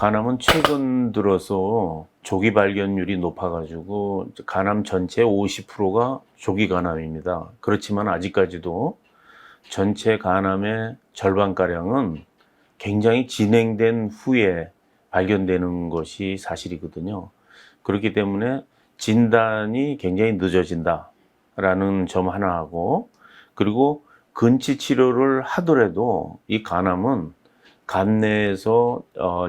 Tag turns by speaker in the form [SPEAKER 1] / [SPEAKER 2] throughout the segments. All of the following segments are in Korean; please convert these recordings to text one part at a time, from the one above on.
[SPEAKER 1] 간암은 최근 들어서 조기 발견율이 높아가지고 간암 전체 50%가 조기 간암입니다. 그렇지만 아직까지도 전체 간암의 절반가량은 굉장히 진행된 후에 발견되는 것이 사실이거든요. 그렇기 때문에 진단이 굉장히 늦어진다라는 점 하나 하고, 그리고 근치 치료를 하더라도 이 간암은 간 내에서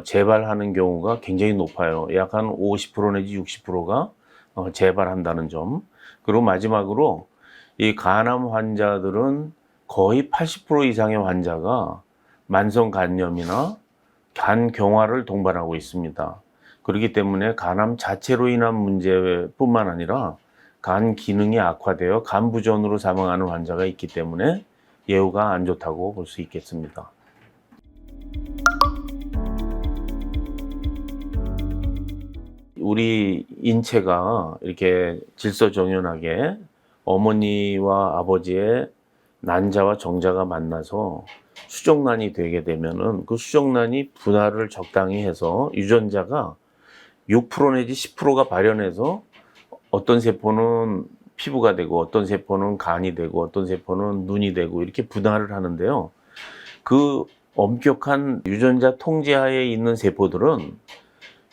[SPEAKER 1] 재발하는 경우가 굉장히 높아요. 약 한 50% 내지 60%가 재발한다는 점. 그리고 마지막으로 이 간암 환자들은 거의 80% 이상의 환자가 만성 간염이나 간 경화를 동반하고 있습니다. 그렇기 때문에 간암 자체로 인한 문제뿐만 아니라 간 기능이 악화되어 간부전으로 사망하는 환자가 있기 때문에 예후가 안 좋다고 볼 수 있겠습니다. 우리 인체가 이렇게 질서정연하게 어머니와 아버지의 난자와 정자가 만나서 수정란이 되게 되면은 그 수정란이 분할을 적당히 해서 유전자가 6% 내지 10%가 발현해서 어떤 세포는 피부가 되고 어떤 세포는 간이 되고 어떤 세포는 눈이 되고 이렇게 분할을 하는데요. 그 엄격한 유전자 통제하에 있는 세포들은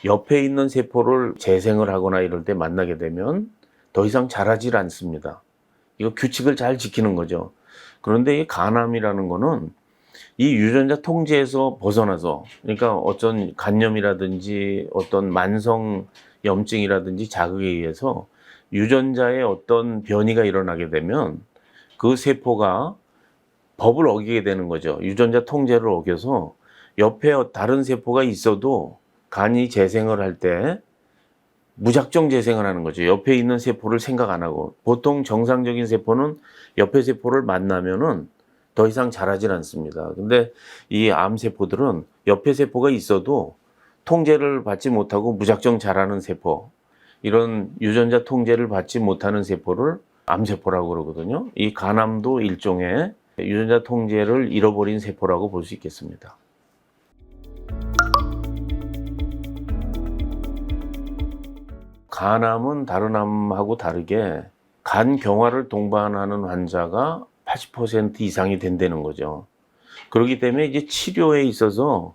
[SPEAKER 1] 옆에 있는 세포를 재생을 하거나 이럴 때 만나게 되면 더 이상 자라질 않습니다. 이거 규칙을 잘 지키는 거죠. 그런데 이 간암이라는 거는 이 유전자 통제에서 벗어나서, 그러니까 어떤 간염이라든지 어떤 만성 염증이라든지 자극에 의해서 유전자에 어떤 변이가 일어나게 되면 그 세포가 법을 어기게 되는 거죠. 유전자 통제를 어겨서 옆에 다른 세포가 있어도 간이 재생을 할 때 무작정 재생을 하는 거죠. 옆에 있는 세포를 생각 안 하고. 보통 정상적인 세포는 옆에 세포를 만나면은 더 이상 자라질 않습니다. 근데 이 암세포들은 옆에 세포가 있어도 통제를 받지 못하고 무작정 자라는 세포, 이런 유전자 통제를 받지 못하는 세포를 암세포라고 그러거든요. 이 간암도 일종의 유전자 통제를 잃어버린 세포라고 볼 수 있겠습니다. 간암은 다른 암하고 다르게 간 경화를 동반하는 환자가 80% 이상이 된다는 거죠. 그렇기 때문에 이제 치료에 있어서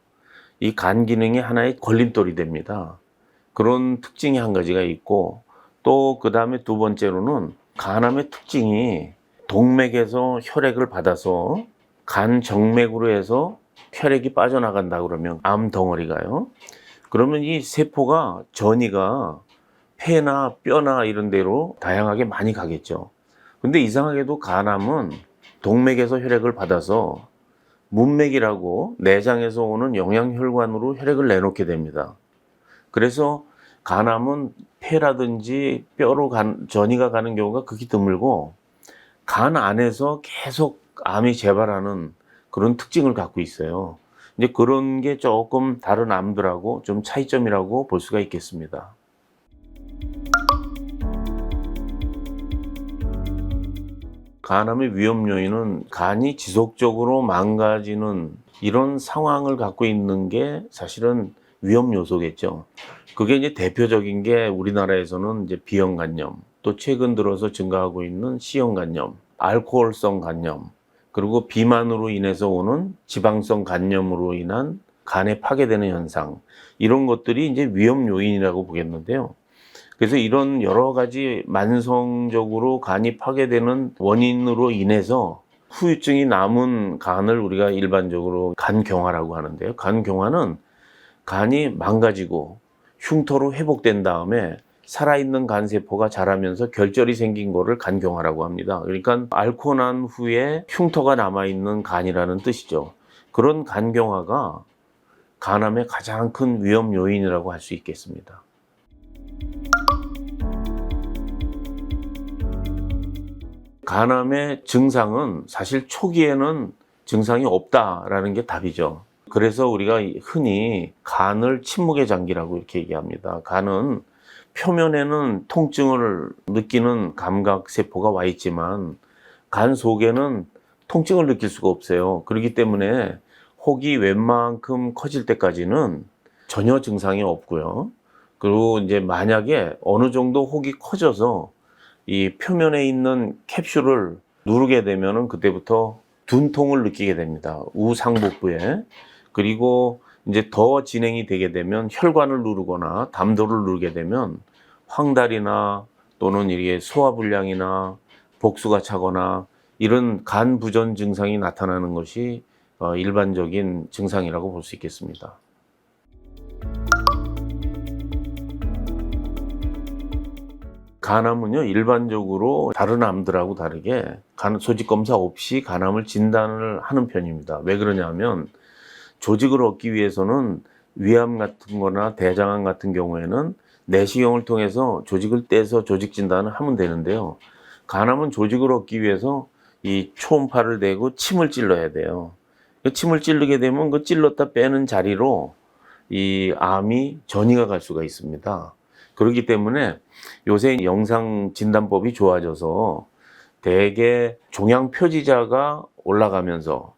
[SPEAKER 1] 이 간 기능이 하나의 걸림돌이 됩니다. 그런 특징이 한 가지가 있고, 또 그 다음에 두 번째로는 간암의 특징이 동맥에서 혈액을 받아서 간 정맥으로 해서 혈액이 빠져나간다 그러면 암 덩어리가요. 그러면 이 세포가 전이가 폐나 뼈나 이런 데로 다양하게 많이 가겠죠. 근데 이상하게도 간암은 동맥에서 혈액을 받아서 문맥이라고 내장에서 오는 영양혈관으로 혈액을 내놓게 됩니다. 그래서 간암은 폐라든지 뼈로 전이가 가는 경우가 극히 드물고, 간 안에서 계속 암이 재발하는 그런 특징을 갖고 있어요. 이제 그런 게 조금 다른 암들하고 좀 차이점이라고 볼 수가 있겠습니다. 간암의 위험 요인은 간이 지속적으로 망가지는 이런 상황을 갖고 있는 게 사실은 위험 요소겠죠. 그게 이제 대표적인 게 우리나라에서는 이제 B형 간염, 또 최근 들어서 증가하고 있는 C형 간염, 알코올성 간염, 그리고 비만으로 인해서 오는 지방성 간염으로 인한 간에 파괴되는 현상, 이런 것들이 이제 위험 요인이라고 보겠는데요. 그래서 이런 여러 가지 만성적으로 간이 파괴되는 원인으로 인해서 후유증이 남은 간을 우리가 일반적으로 간경화라고 하는데요. 간경화는 간이 망가지고 흉터로 회복된 다음에 살아있는 간세포가 자라면서 결절이 생긴 거를 간경화라고 합니다. 그러니까 앓고 난 후에 흉터가 남아있는 간이라는 뜻이죠. 그런 간경화가 간암의 가장 큰 위험 요인이라고 할 수 있겠습니다. 간암의 증상은 사실 초기에는 증상이 없다라는 게 답이죠. 그래서 우리가 흔히 간을 침묵의 장기라고 이렇게 얘기합니다. 간은 표면에는 통증을 느끼는 감각세포가 와 있지만 간 속에는 통증을 느낄 수가 없어요. 그렇기 때문에 혹이 웬만큼 커질 때까지는 전혀 증상이 없고요. 그리고 이제 만약에 어느 정도 혹이 커져서 이 표면에 있는 캡슐을 누르게 되면은 그때부터 둔통을 느끼게 됩니다. 우상복부에. 그리고 이제 더 진행이 되게 되면 혈관을 누르거나 담도를 누르게 되면 황달이나 또는 이게 소화불량이나 복수가 차거나 이런 간 부전 증상이 나타나는 것이 일반적인 증상이라고 볼 수 있겠습니다. 간암은요, 일반적으로 다른 암들하고 다르게 간 소직 검사 없이 간암을 진단을 하는 편입니다. 왜 그러냐면 조직을 얻기 위해서는 위암 같은 거나 대장암 같은 경우에는 내시경을 통해서 조직을 떼서 조직 진단을 하면 되는데요. 간암은 조직을 얻기 위해서 이 초음파를 대고 침을 찔러야 돼요. 침을 찌르게 되면 그 찔렀다 빼는 자리로 이 암이 전이가 갈 수가 있습니다. 그렇기 때문에 요새 영상 진단법이 좋아져서 대개 종양 표지자가 올라가면서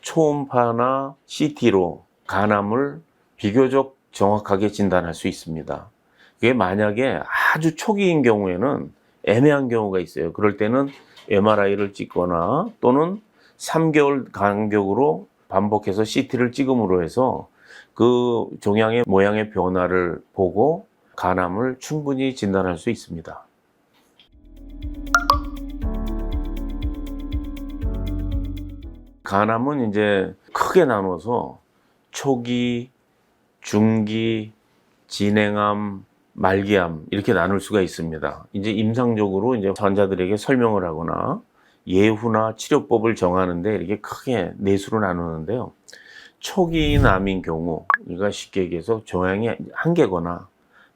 [SPEAKER 1] 초음파나 CT로 간암을 비교적 정확하게 진단할 수 있습니다. 그게 만약에 아주 초기인 경우에는 애매한 경우가 있어요. 그럴 때는 MRI를 찍거나 또는 3개월 간격으로 반복해서 CT를 찍음으로 해서 그 종양의 모양의 변화를 보고 간암을 충분히 진단할 수 있습니다. 간암은 이제 크게 나눠서 초기, 중기, 진행암, 말기암 이렇게 나눌 수가 있습니다. 이제 임상적으로 이제 환자들에게 설명을 하거나 예후나 치료법을 정하는데 이렇게 크게 네 수로 나누는데요. 초기인 암인 경우, 그러니까 쉽게 얘기해서 종양이 한 개거나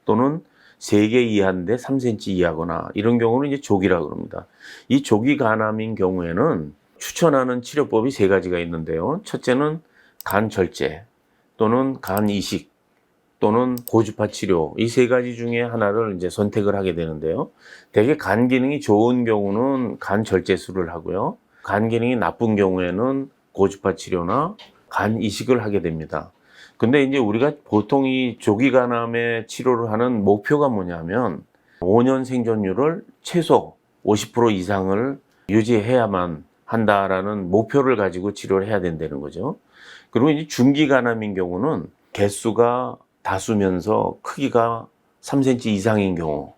[SPEAKER 1] 또는 3개 이하인데 3cm 이하거나 이런 경우는 이제 조기라고 합니다. 이 조기 간암인 경우에는 추천하는 치료법이 3가지가 있는데요. 첫째는 간 절제 또는 간 이식 또는 고주파 치료, 이 3가지 중에 하나를 이제 선택을 하게 되는데요. 대개 간 기능이 좋은 경우는 간 절제술을 하고요. 간 기능이 나쁜 경우에는 고주파 치료나 간 이식을 하게 됩니다. 근데 이제 우리가 보통 이 조기 간암의 치료를 하는 목표가 뭐냐면 5년 생존율을 최소 50% 이상을 유지해야만 한다라는 목표를 가지고 치료를 해야 된다는 거죠. 그리고 이제 중기 간암인 경우는 개수가 다수면서 크기가 3cm 이상인 경우,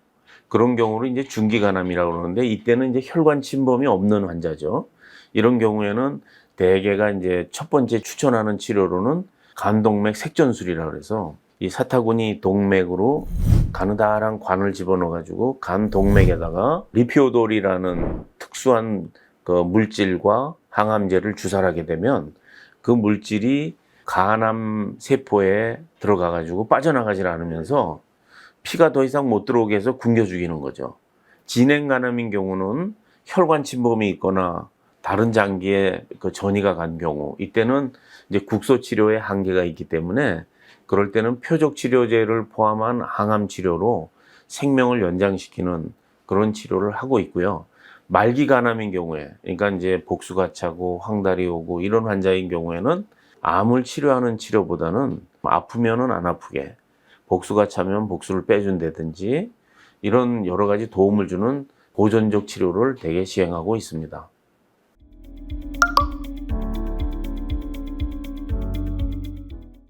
[SPEAKER 1] 그런 경우를 이제 중기 간암이라고 그러는데 이때는 이제 혈관 침범이 없는 환자죠. 이런 경우에는 대개가 이제 첫 번째 추천하는 치료로는 간동맥 색전술이라고 해서 이 사타구니 동맥으로 가느다란 관을 집어넣어 가지고 간 동맥에다가 리피오돌이라는 특수한 그 물질과 항암제를 주사를 하게 되면 그 물질이 간암 세포에 들어가 가지고 빠져나가질 않으면서 피가 더 이상 못 들어오게 해서 굶겨 죽이는 거죠. 진행 간암인 경우는 혈관 침범이 있거나 다른 장기에 그 전이가 간 경우, 이때는 이제 국소 치료에 한계가 있기 때문에 그럴 때는 표적 치료제를 포함한 항암 치료로 생명을 연장시키는 그런 치료를 하고 있고요. 말기 간암인 경우에, 그러니까 이제 복수가 차고 황달이 오고 이런 환자인 경우에는 암을 치료하는 치료보다는 아프면은 안 아프게, 복수가 차면 복수를 빼준다든지 이런 여러 가지 도움을 주는 보존적 치료를 대개 시행하고 있습니다.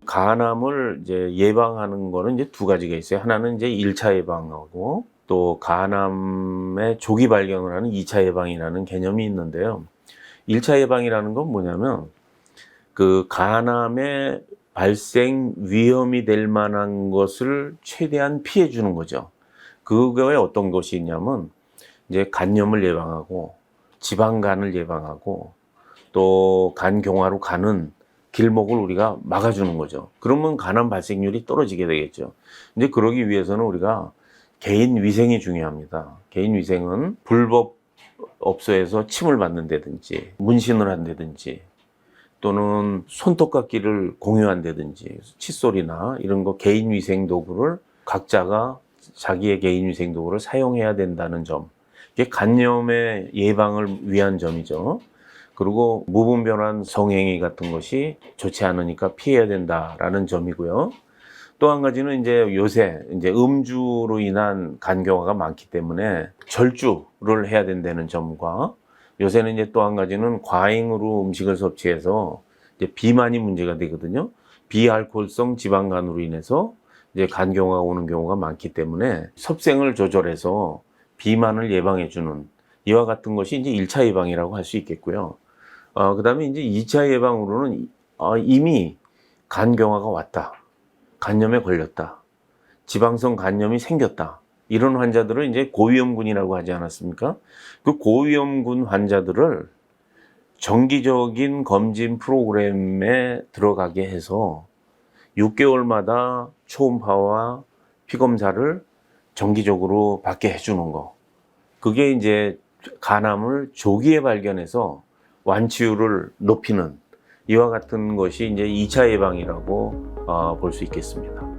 [SPEAKER 1] 간암을 이제 예방하는 거는 이제 2가지가 있어요. 하나는 이제 1차 예방하고 또 간암의 조기 발견을 하는 2차 예방이라는 개념이 있는데요. 1차 예방이라는 건 뭐냐면 그 간암의 발생 위험이 될 만한 것을 최대한 피해 주는 거죠. 그거에 어떤 것이 있냐면 이제 간염을 예방하고 지방간을 예방하고 또 간경화로 가는 길목을 우리가 막아주는 거죠. 그러면 간암 발생률이 떨어지게 되겠죠. 이제 그러기 위해서는 우리가 개인 위생이 중요합니다. 개인 위생은 불법 업소에서 침을 받는다든지 문신을 한다든지 또는 손톱깎이를 공유한다든지 칫솔이나 이런 거 개인 위생 도구를 각자가 자기의 개인 위생 도구를 사용해야 된다는 점, 이게 간염의 예방을 위한 점이죠. 그리고 무분별한 성행위 같은 것이 좋지 않으니까 피해야 된다라는 점이고요. 또 한 가지는 이제 요새 이제 음주로 인한 간경화가 많기 때문에 절주를 해야 된다는 점과 요새는 이제 또 한 가지는 과잉으로 음식을 섭취해서 이제 비만이 문제가 되거든요. 비알코올성 지방간으로 인해서 이제 간경화가 오는 경우가 많기 때문에 섭생을 조절해서 비만을 예방해주는 이와 같은 것이 이제 1차 예방이라고 할 수 있겠고요. 그다음에 이제 2차 예방으로는 이미 간경화가 왔다. 간염에 걸렸다. 지방성 간염이 생겼다. 이런 환자들을 이제 고위험군이라고 하지 않았습니까? 그 고위험군 환자들을 정기적인 검진 프로그램에 들어가게 해서 6개월마다 초음파와 피검사를 정기적으로 받게 해주는 거. 그게 이제 간암을 조기에 발견해서 완치율을 높이는 이와 같은 것이 이제 2차 예방이라고 볼 수 있겠습니다.